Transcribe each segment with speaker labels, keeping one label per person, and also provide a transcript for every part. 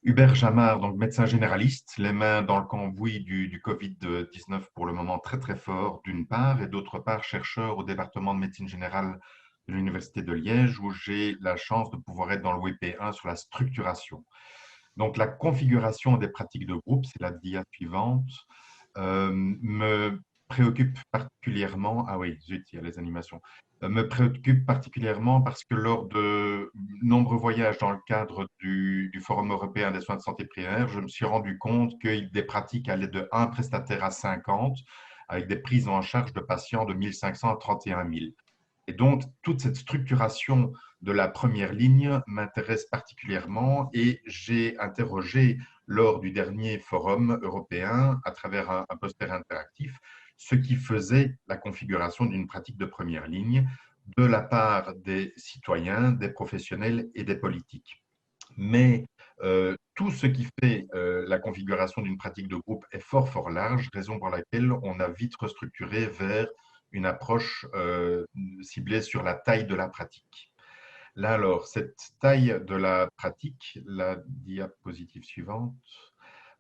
Speaker 1: Hubert Jamard, donc médecin généraliste, les mains dans le cambouis du Covid-19 pour le moment très très fort d'une part, et d'autre part chercheur au département de médecine générale de l'Université de Liège où j'ai la chance de pouvoir être dans le WP1 sur la structuration. Donc la configuration des pratiques de groupe, c'est la dia suivante, me préoccupe particulièrement. Ah oui, zut, il y a les animations. Me préoccupe particulièrement parce que lors de nombreux voyages dans le cadre du Forum européen des soins de santé primaire, je me suis rendu compte que des pratiques allaient de 1 prestataire à 50, avec des prises en charge de patients de 1500 à 31 000. Et donc, toute cette structuration de la première ligne m'intéresse particulièrement et j'ai interrogé lors du dernier forum européen, à travers un poster interactif, ce qui faisait la configuration d'une pratique de première ligne de la part des citoyens, des professionnels et des politiques. Mais tout ce qui fait la configuration d'une pratique de groupe est fort, fort large, raison pour laquelle on a vite restructuré vers une approche ciblée sur la taille de la pratique. Là, alors, cette taille de la pratique, la diapositive suivante,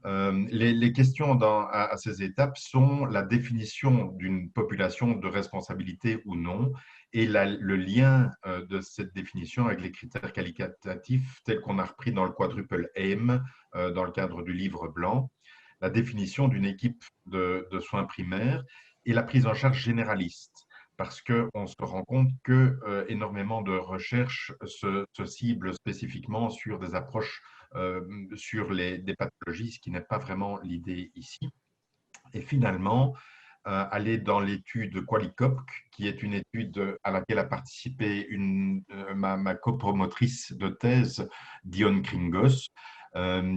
Speaker 1: les questions à ces étapes sont la définition d'une population de responsabilité ou non et le lien de cette définition avec les critères qualitatifs tels qu'on a repris dans le quadruple AIM dans le cadre du livre blanc, la définition d'une équipe de soins primaires et la prise en charge généraliste. Parce qu'on se rend compte que énormément de recherches se ciblent spécifiquement sur des approches sur des pathologies, ce qui n'est pas vraiment l'idée ici. Et finalement, aller dans l'étude Qualicop, qui est une étude à laquelle a participé ma copromotrice de thèse, Dion Kringos,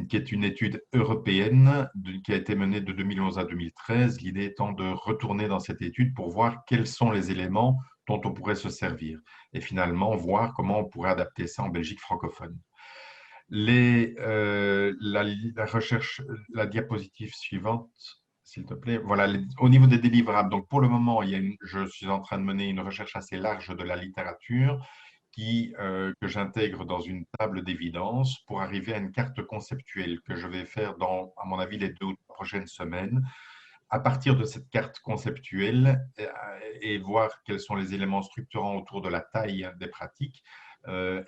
Speaker 1: qui est une étude européenne qui a été menée de 2011 à 2013. L'idée étant de retourner dans cette étude pour voir quels sont les éléments dont on pourrait se servir et finalement voir comment on pourrait adapter ça en Belgique francophone. La recherche, la diapositive suivante, s'il te plaît. Voilà, au niveau des délivrables, donc pour le moment, je suis en train de mener une recherche assez large de la littérature que j'intègre dans une table d'évidence pour arriver à une carte conceptuelle que je vais faire dans, à mon avis, les 2 ou 3 prochaines semaines. À partir de cette carte conceptuelle et voir quels sont les éléments structurants autour de la taille des pratiques,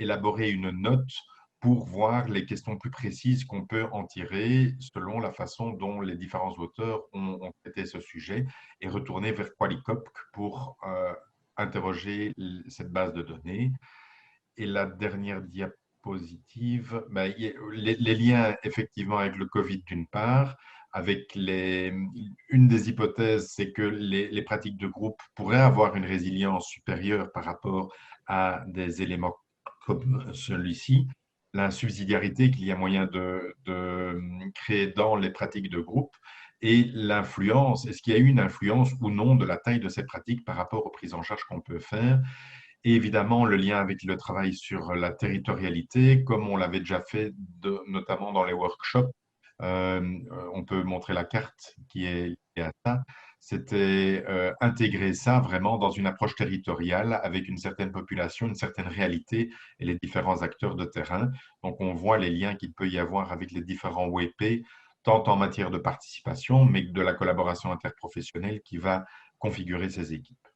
Speaker 1: élaborer une note pour voir les questions plus précises qu'on peut en tirer selon la façon dont les différents auteurs ont traité ce sujet et retourner vers Qualicop pour interroger cette base de données. Et la dernière diapositive, ben, les liens effectivement avec le Covid d'une part, avec une des hypothèses, c'est que les pratiques de groupe pourraient avoir une résilience supérieure par rapport à des éléments comme celui-ci, la subsidiarité qu'il y a moyen de créer dans les pratiques de groupe et l'influence, est-ce qu'il y a eu une influence ou non de la taille de ces pratiques par rapport aux prises en charge qu'on peut faire. Et évidemment, le lien avec le travail sur la territorialité, comme on l'avait déjà fait notamment dans les workshops. On peut montrer la carte qui est à ça. C'était intégrer ça vraiment dans une approche territoriale avec une certaine population, une certaine réalité et les différents acteurs de terrain. Donc, on voit les liens qu'il peut y avoir avec les différents WP, tant en matière de participation, mais que de la collaboration interprofessionnelle qui va configurer ces équipes.